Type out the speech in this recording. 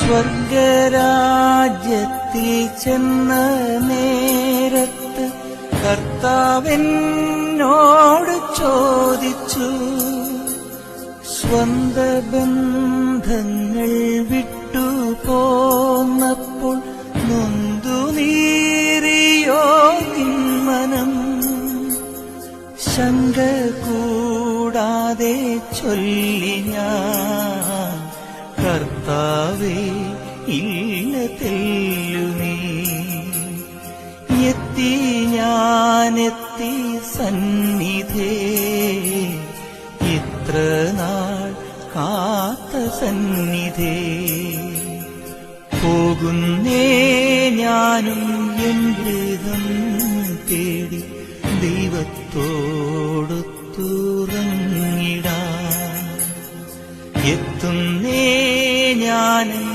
സ്വർഗരാജ്യത്തിൽ ചെന്ന നേരത്ത് കർത്താവെന്നോട് ചോദിച്ചു, സ്വന്ത ബന്ധങ്ങൾ വിട്ടു പോന്നപ്പോൾ നൊന്തു നീറിയോ നിന്മനം? ശങ്ക കൂടാതെ ചൊല്ലി ഞാൻ, കർത്താവേ ഇല്ല തെല്ലുമേ. എത്തി ഞാനെത്തി സന്നിധേ, ഇത്ര നാൾ കാത്ത സന്നിധേ. പോകുന്നേ ഞാനും എൻ ഗൃഹം തേടി ദൈവത്തോടൊത്തുറങ്ങിടാൻ. എത്തുന്നേ ഞാനും